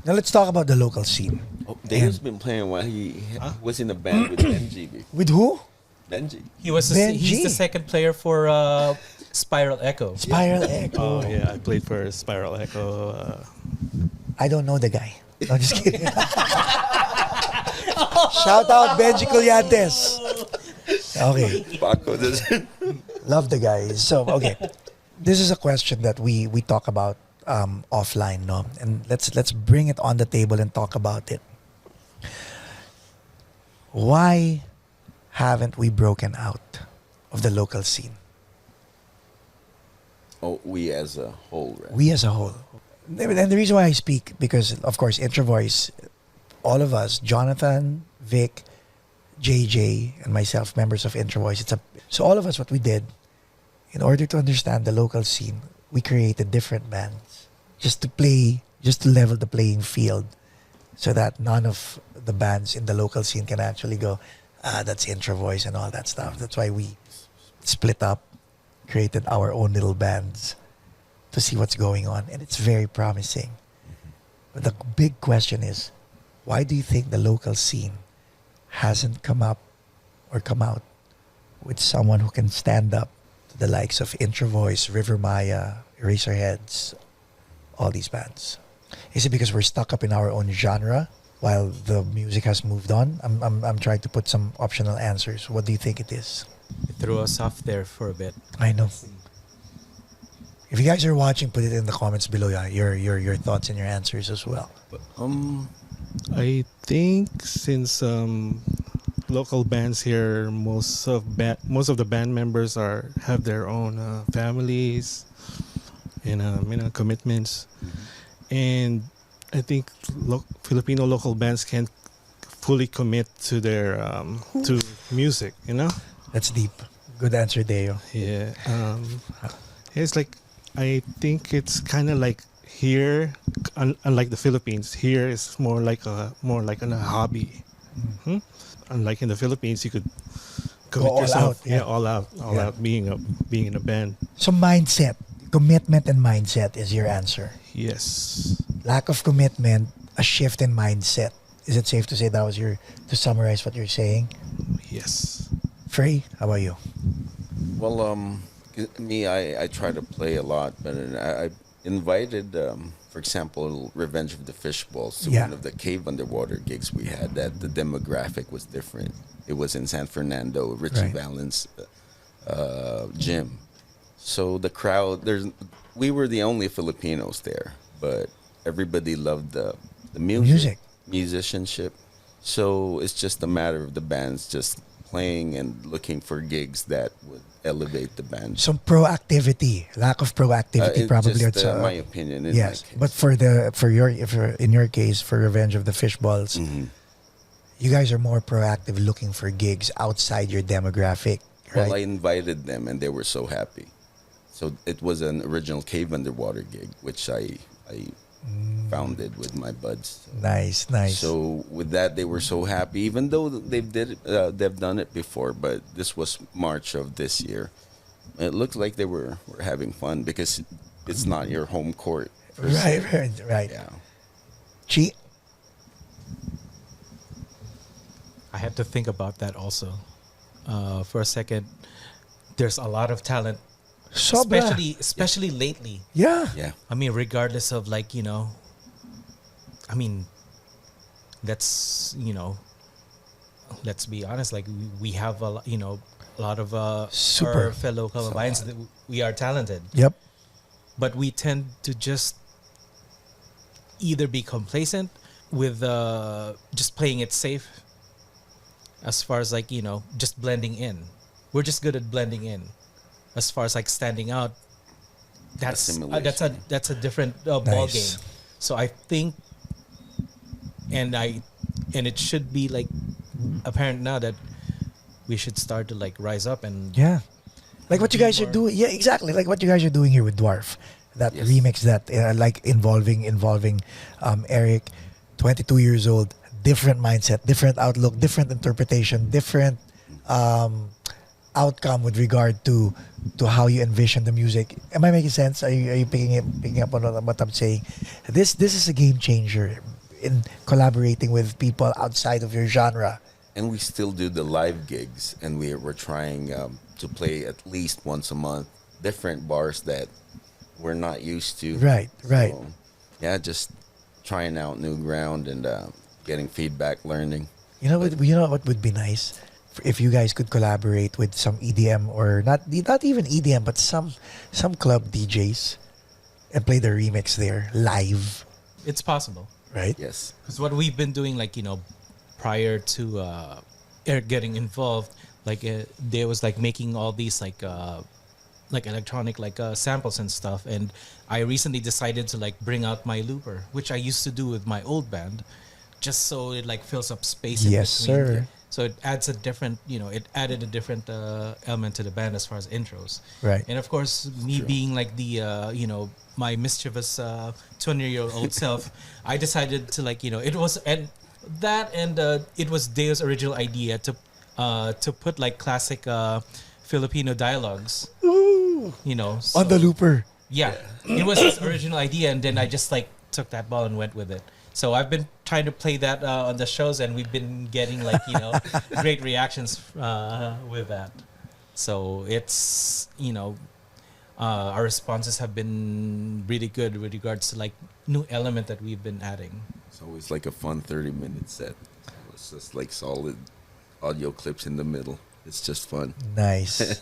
Now let's talk about the local scene. Oh, Dave's been playing while he was in a band with Benji. With who? Benji. He's the second player for Spiral Echo. Spiral Echo. Oh yeah, I played for Spiral Echo. I don't know the guy. No, just kidding. Shout out Benji Colyantes. Okay. Paco doesn't. Love the guy. So, okay. This is a question that we talk about offline, no? And let's bring it on the table and talk about it. Why haven't we broken out of the local scene? Oh, we as a whole, right? We as a whole. And the reason why I speak, because of course, Intro Voice, all of us, Jonathan, Vic, JJ, and myself, members of Intro Voice, so all of us, what we did, in order to understand the local scene, we created different bands just to level the playing field, so that none of the bands in the local scene can actually go, that's Intro Voice and all that stuff. That's why we split up, created our own little bands to see what's going on, and it's very promising. But the big question is, why do you think the local scene hasn't come out with someone who can stand up to the likes of Intro Voice, River Maya, Eraserheads, all these bands? Is it because we're stuck up in our own genre while the music has moved on? I'm trying to put some optional answers. What do you think it is? It threw us off there for a bit. I know. If you guys are watching, put it in the comments below. Yeah, your thoughts and your answers as well. I think since local bands here, most of the band members have their own families and commitments, and I think Filipino local bands can't fully commit to their to music. That's deep. Good answer, Deo. Yeah. It's like, I think it's kind of like here, unlike the Philippines, here is more like a hobby. Mm-hmm. Unlike in the Philippines, you could commit all yourself, out, yeah. all out, being in a band. So mindset, commitment and mindset is your answer. Yes. Lack of commitment, a shift in mindset. Is it safe to say that was to summarize what you're saying? Yes. Frey, how about you? Well, me, I try to play a lot, but I invited, for example, Revenge of the Fishballs to one of the cave underwater gigs we had. That the demographic was different. It was in San Fernando, Richie Valens' gym. So the crowd, we were the only Filipinos there, but everybody loved the music, musicianship. So it's just a matter of the bands just playing and looking for gigs that would elevate the band. Some proactivity, lack of proactivity, probably. Just my opinion. Yes, but in your case, for Revenge of the Fishballs, you guys are more proactive, looking for gigs outside your demographic. Right? Well, I invited them, and they were so happy. So it was an original cave underwater gig, which I founded with my buds. Nice. So with that, they were so happy, even though they've done it before. But this was March of this year. It looked like they were having fun because it's not your home court. Right. Yeah. Chi? I had to think about that also for a second. There's a lot of talent, Sobra. especially lately. Yeah. I mean, regardless of let's be honest. Like we have a lot of Super. our fellow Colombians that we are talented. Yep. But we tend to just either be complacent with just playing it safe, as far as just blending in. We're just good at blending in. As far as standing out, that's a different ball game. So I think, and it should be apparent now that we should start to rise up and like what you guys are doing. Yeah, exactly. Like what you guys are doing here with Duarf, that remix that involving Eric, 22 years old, different mindset, different outlook, different interpretation, different outcome with regard to how you envision the music. Am I making sense? Are you picking up on what I'm saying? This is a game changer in collaborating with people outside of your genre. And we still do the live gigs, and we're trying to play at least once a month, different bars that we're not used to. Right. So, yeah, just trying out new ground and getting feedback, learning. You know what would be nice if you guys could collaborate with some EDM, or not even EDM, but some club DJs and play the remix there live, It's possible. right? Yes. Because what we've been doing, like, prior to Eric getting involved, like there was like making all these like electronic samples and stuff, and I recently decided to like bring out my looper, which I used to do with my old band, just so it like fills up space. Yes, in between. sir. So it adds a different, it added a different element to the band as far as intros. Right. And of course, me being like the, my mischievous 20-year-old self, I decided to it was, and it was Deo's original idea to put like classic Filipino dialogues, Ooh, so, on the looper. yeah, it was his original idea, and then I just like took that ball and went with it. So I've been trying to play that on the shows, and we've been getting great reactions with that. So it's our responses have been really good with regards to like new element that we've been adding. It's always like a fun 30-minute set. It's just like solid audio clips in the middle. It's just fun. Nice.